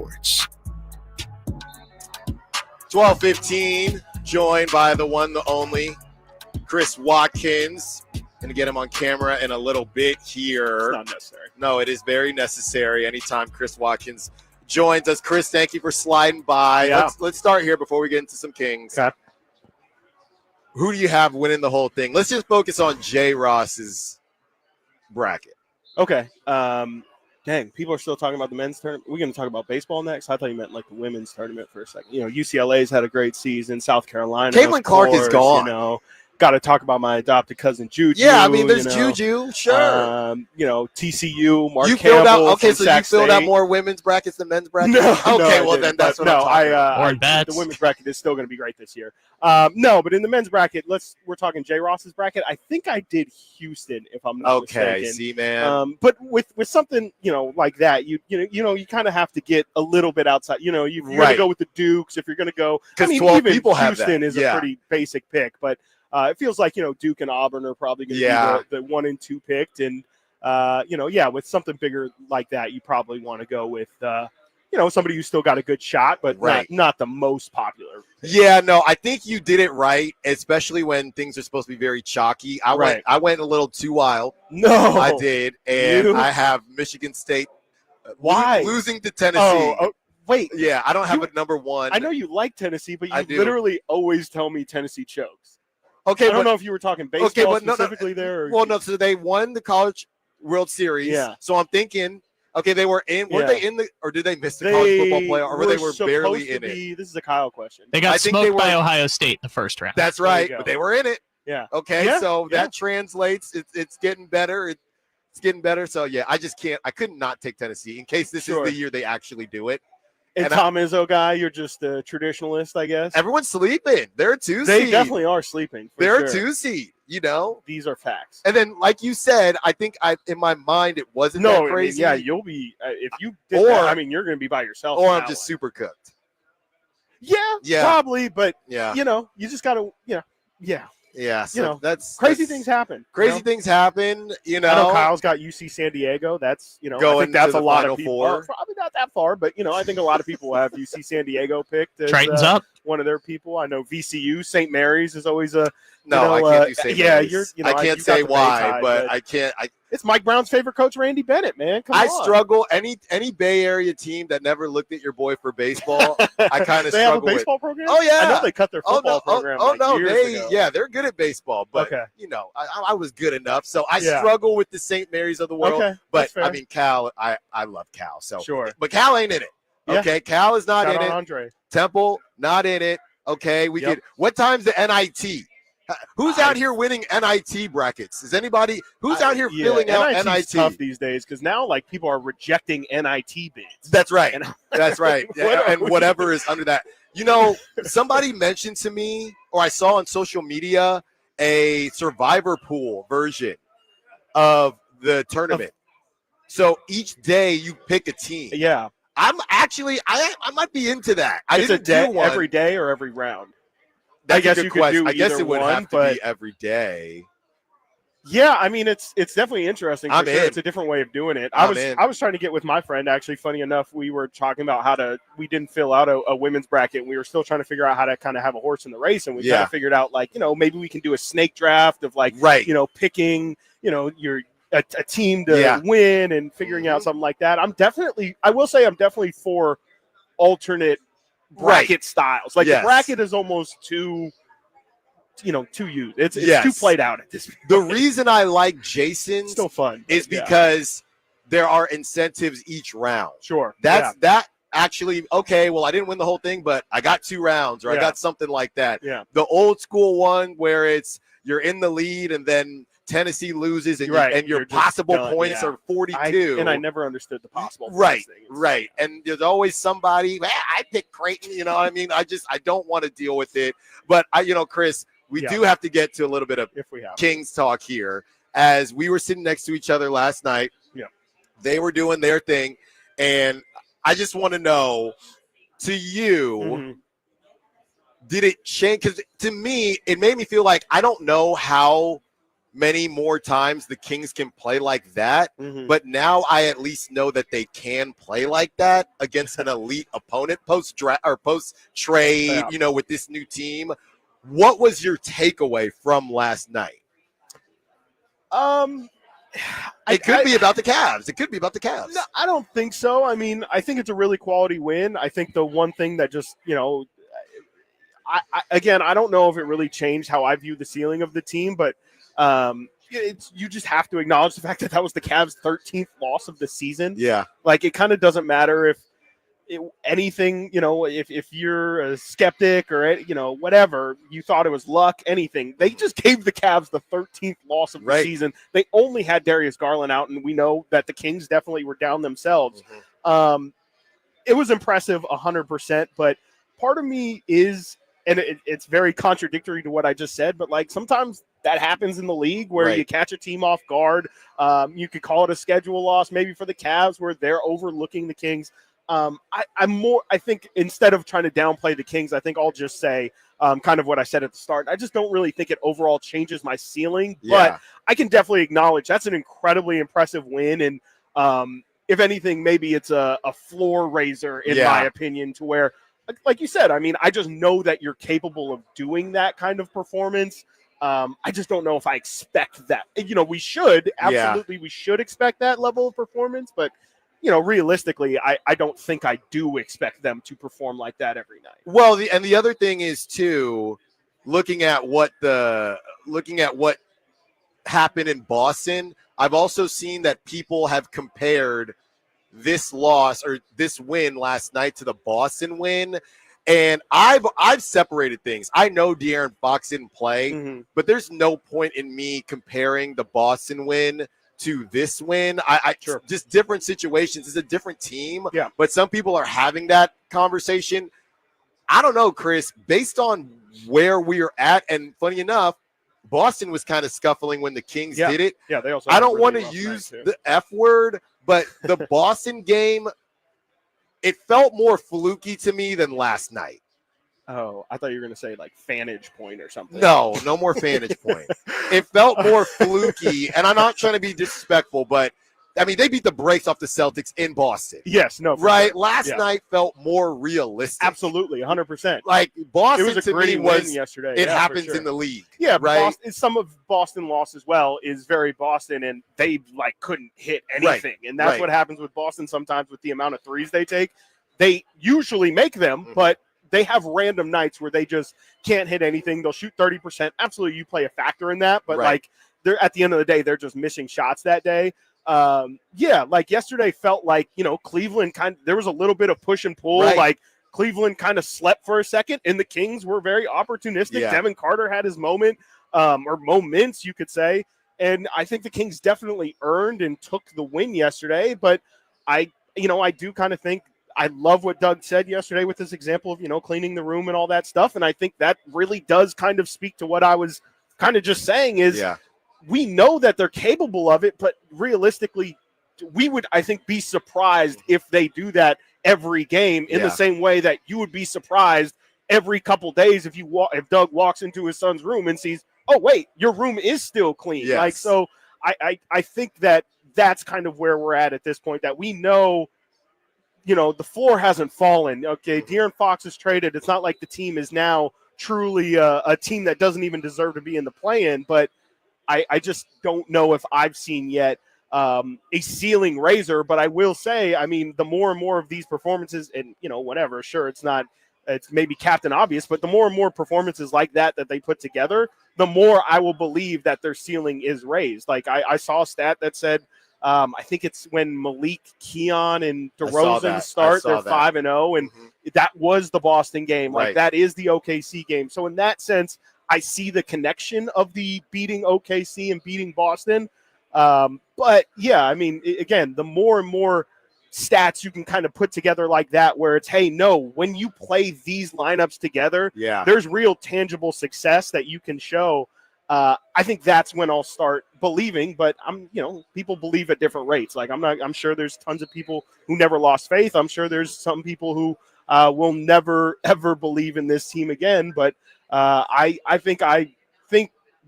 Sports. 12:15, joined by the one, the only, Chris Watkins. Going to get him on camera in a little bit here. It's not necessary. No, it is very necessary anytime Chris Watkins joins us. Chris, thank you for sliding by. Yeah. Let's start here before we get into some Kings. Okay. Who do you have winning the whole thing? Let's just focus on Jay Ross's bracket. Okay. Dang, people are still talking about the men's tournament. We're going to talk about baseball next. I thought you meant like the women's tournament for a second. You know, UCLA's had a great season. South Carolina. Caitlin Clark is gone. You know, got to talk about my adopted cousin Juju. Yeah, I mean, there's Juju, sure. You know, TCU, Mark you Campbell. Filled out, okay, so Sac you filled State. out more women's brackets than men's brackets? No, okay, no, well, then that's what I'm talking about. The women's bracket is still going to be great this year. No, but in the men's bracket, we're talking Jay Ross's bracket. I think I did Houston, if I'm not mistaken. Okay, see, man. But with something, you know, like that, you kind of have to get a little bit outside. You know, you're going to go with the Dukes if you're going to go. I mean, 12 even people have Houston that. is a pretty basic pick, but it feels like, you know, Duke and Auburn are probably going to be the 1 and 2 picked. And, you know, with something bigger like that, you probably want to go with, you know, somebody who's still got a good shot, but not the most popular. Yeah, no, I think you did it right, especially when things are supposed to be very chalky. I went a little too wild. No. I did, and I have Michigan State losing to Tennessee. Oh, wait. Yeah, I don't have a number one. I know you like Tennessee, but you literally always tell me Tennessee chokes. Okay, I don't know if you were talking baseball specifically there. Well, no, so they won the College World Series. Yeah. So I'm thinking, okay, they were in. Were they in or did they miss the college football playoff, or they were barely in it? This is a Kyle question. They got smoked by Ohio State in the first round. That's right, but they were in it. Yeah. Okay, so that translates. It's getting better. It's getting better. So yeah, I just can't. I couldn't not take Tennessee in case this is the year they actually do it. And Tom Izzo guy, you're just a traditionalist, I guess. Everyone's sleeping. They're a 2 seed. They definitely are sleeping. They're a 2 seed. You know, these are facts. And then, like you said, I think in my mind it wasn't that crazy. I mean, you'll be if you did that. I mean, you're going to be by yourself. Or I'm just super cooked. Yeah, probably. But you know, you just got to, Yeah, so you know, that's crazy things happen. Crazy things happen. You know, I know Kyle's got UC San Diego. That's I think that's a lot of people. Probably not that far, but you know, I think a lot of people have UC San Diego picked as Tritons up. One of their people. I know VCU, St. Mary's is always a. I can't do St. Mary's. You know, I can't say why, but I can't. It's Mike Brown's favorite coach, Randy Bennett. Man, come on. I struggle. Any Bay Area team that never looked at your boy for baseball, I kind of struggle with. They have a baseball program? Oh yeah, I know they cut their football program. Years ago. They're good at baseball, but you know, I was good enough, so I struggle with the St. Mary's of the world. Okay, but I mean, Cal, I love Cal, so sure, but Cal ain't in it. Okay, Cal is not in it. Andre. Temple not in it. Okay, we could. What time's the NIT? Who's out here winning NIT brackets? Is anybody who's out here filling out NIT? Tough these days because now like people are rejecting NIT bids. That's right. That's right. And whatever is under that. You know, somebody mentioned to me, or I saw on social media, a survivor pool version of the tournament. So each day you pick a team. Yeah. I'm actually I might be into that. It's a day every day or every round. That's I guess you could do I guess it would have to be every day. Yeah, I mean it's definitely interesting. For sure. in. It's a different way of doing it. I was trying to get with my friend actually. Funny enough, we were talking about we didn't fill out a women's bracket. And we were still trying to figure out how to kind of have a horse in the race, and we kind of figured out like maybe we can do a snake draft of like picking your a team to win and figuring out something like that. I will say I'm definitely for alternate bracket styles. Like the bracket is almost too used. It's too played out at this point. The reason I like Jason's still fun is because there are incentives each round. Sure. That actually, okay, well, I didn't win the whole thing, but I got 2 rounds or I got something like that. Yeah. The old school one where you're in the lead and then Tennessee loses and your possible points are 42. I never understood the possible points thing. Right. And there's always somebody, I picked Creighton, you know what I mean? I don't want to deal with it. But Chris, we do have to get to a little bit of Kings talk here. As we were sitting next to each other last night, they were doing their thing. And I just want to know, to you, did it change? Because to me, it made me feel like I don't know how many more times the Kings can play like that. But now I at least know that they can play like that against an elite opponent post-trade, with this new team. What was your takeaway from last night? It could be about the Cavs. It could be about the Cavs. No, I don't think so. I mean, I think it's a really quality win. I think the one thing that just, I don't know if it really changed how I view the ceiling of the team, but you just have to acknowledge the fact that was the Cavs' 13th loss of the season. Yeah. Like, it kind of doesn't matter if anything, if you're a skeptic or, whatever, you thought it was luck, anything. They just gave the Cavs the 13th loss of the season. They only had Darius Garland out, and we know that the Kings definitely were down themselves. It was impressive 100%, but part of me is, and it's very contradictory to what I just said, but like sometimes that happens in the league where you catch a team off guard. You could call it a schedule loss, maybe for the Cavs where they're overlooking the Kings. I think instead of trying to downplay the Kings, I think I'll just say kind of what I said at the start. I just don't really think it overall changes my ceiling, but I can definitely acknowledge that's an incredibly impressive win. And if anything, maybe it's a floor raiser in my opinion, to where, like you said, I mean, I just know that you're capable of doing that kind of performance. I just don't know if I expect that. We should we should expect that level of performance, but realistically, I don't think I do expect them to perform like that every night. Well, the other thing is too, looking at what happened in Boston, I've also seen that people have compared this loss or this win last night to the Boston win. And I've separated things. I know De'Aaron Fox didn't play, but there's no point in me comparing the Boston win to this win. Just different situations. It's a different team. Yeah. But some people are having that conversation. I don't know, Chris, based on where we're at, and funny enough, Boston was kind of scuffling when the Kings did it. Yeah, they also. I don't want to use the F word, but the Boston game, it felt more fluky to me than last night. Oh, I thought you were going to say like Vantage Point or something. No more Vantage Point. It felt more fluky, and I'm not trying to be disrespectful, but I mean, they beat the brakes off the Celtics in Boston. Yes, no, right. Sure. Last night felt more realistic. Absolutely, 100%. Like Boston, it was a great win yesterday. It happens in the league. Yeah, right. Boston, some of Boston loss as well is very Boston, and they couldn't hit anything, and that's what happens with Boston sometimes with the amount of threes they take. They usually make them, but they have random nights where they just can't hit anything. They'll shoot 30%. Absolutely, you play a factor in that, but they're at the end of the day, they're just missing shots that day. Like yesterday felt like, Cleveland there was a little bit of push and pull. Like Cleveland kind of slept for a second, and the Kings were very opportunistic. Yeah. Devin Carter had his moment, or moments, you could say. And I think the Kings definitely earned and took the win yesterday. But I do kind of think, I love what Doug said yesterday with his example of, cleaning the room and all that stuff. And I think that really does kind of speak to what I was kind of just saying is we know that they're capable of it, but realistically, we would, I think, be surprised if they do that every game in the same way that you would be surprised every couple days if if Doug walks into his son's room and sees, oh, wait, your room is still clean. Yes. So I think that that's kind of where we're at this point, that we know, the floor hasn't fallen. Okay, De'Aaron Fox is traded. It's not like the team is now truly a team that doesn't even deserve to be in the play-in, but I just don't know if I've seen yet a ceiling raiser. But I will say, I mean, the more and more of these performances, and, whatever, sure, it's maybe Captain Obvious, but the more and more performances like that they put together, the more I will believe that their ceiling is raised. Like I saw a stat that said, I think it's when Malik, Keon, and DeRozan start, they're 5-0, and that was the Boston game. Like that is the OKC game. So in that sense, I see the connection of the beating OKC and beating Boston. But yeah, I mean, again, the more and more stats you can kind of put together like that, where it's, hey, no, when you play these lineups together, there's real tangible success that you can show. I think that's when I'll start believing, but people believe at different rates. Like I'm sure there's tons of people who never lost faith. I'm sure there's some people who will never, ever believe in this team again. But I think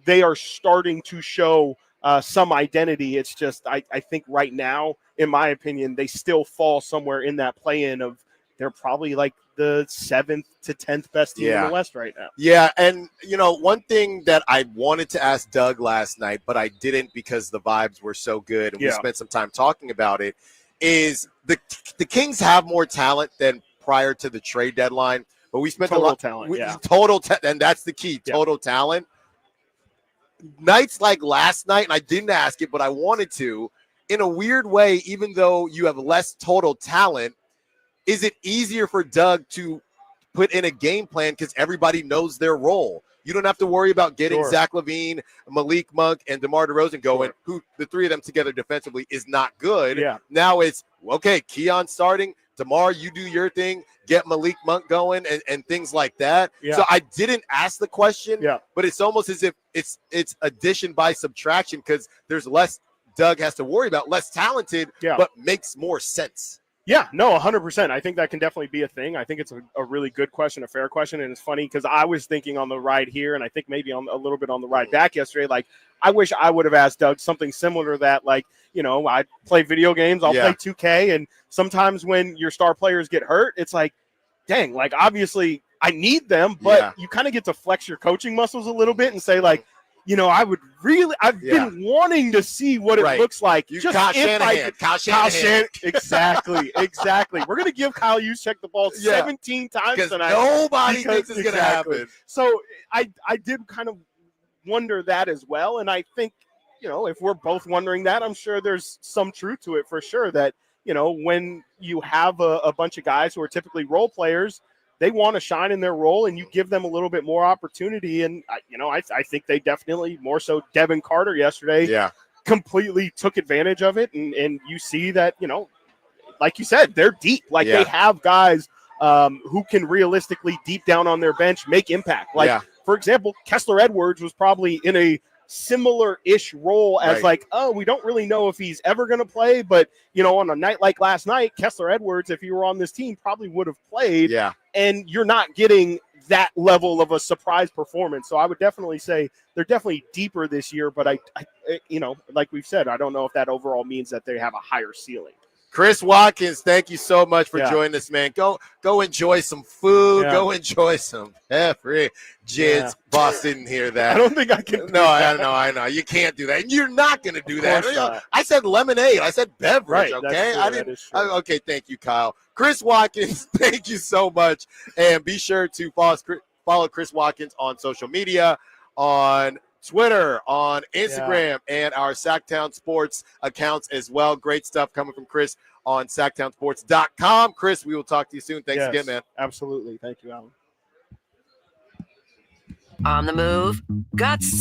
they are starting to show some identity. It's just I think right now, in my opinion, they still fall somewhere in that play-in of they're probably like the 7th to 10th best team in the West right now. Yeah, and, one thing that I wanted to ask Doug last night, but I didn't because the vibes were so good, and we spent some time talking about it, is the Kings have more talent than prior to the trade deadline, but we spent total talent, and that's the key, total talent. Nights like last night, and I didn't ask it, but I wanted to, in a weird way, even though you have less total talent, is it easier for Doug to put in a game plan because everybody knows their role? You don't have to worry about getting Zach LaVine, Malik Monk, and DeMar DeRozan going, who the three of them together defensively is not good. Yeah. Now it's, okay, Keon starting, DeMar, you do your thing, get Malik Monk going and things like that. Yeah. So I didn't ask the question, but it's almost as if it's addition by subtraction because there's less Doug has to worry about, less talented, but makes more sense. Yeah, no, 100%. I think that can definitely be a thing. I think it's a really good question, a fair question. And it's funny because I was thinking on the ride here, and I think maybe a little bit on the ride back yesterday, like, I wish I would have asked Doug something similar to that. Like, I play video games, I'll play 2K, and sometimes when your star players get hurt, it's like, dang, like, obviously I need them, but you kind of get to flex your coaching muscles a little bit and say, like, I've been wanting to see what it looks like. You Kyle Shanahan. Exactly. We're going to give Kyle Juszczyk the ball 17 times tonight. Nobody thinks it's going to happen. So I did kind of wonder that as well. And I think, if we're both wondering that, I'm sure there's some truth to it for sure that, when you have a bunch of guys who are typically role players, they want to shine in their role, and you give them a little bit more opportunity. And, I think they definitely, more so Devin Carter yesterday, completely took advantage of it. And you see that, like you said, they're deep. Like they have guys who can realistically deep down on their bench make impact. Like, for example, Kessler Edwards was probably in a similar-ish role as we don't really know if he's ever going to play, but on a night like last night, Kessler Edwards, if he were on this team, probably would have played. And you're not getting that level of a surprise performance. So I would definitely say they're definitely deeper this year, but I like we've said, I don't know if that overall means that they have a higher ceiling. Chris Watkins, thank you so much for joining us, man. Go enjoy some food. Go enjoy some beverages. Boss didn't hear that. I don't think I can. No, I know. You can't do that. And you're not going to do that. I said lemonade. I said beverage, okay? I didn't. Okay, thank you, Kyle. Chris Watkins, thank you so much. And be sure to follow Chris Watkins on social media, on Twitter, on Instagram, and our Sactown Sports accounts as well. Great stuff coming from Chris on SactownSports.com. Chris, we will talk to you soon. Thanks again, man. Absolutely. Thank you, Allen. On the move. Got so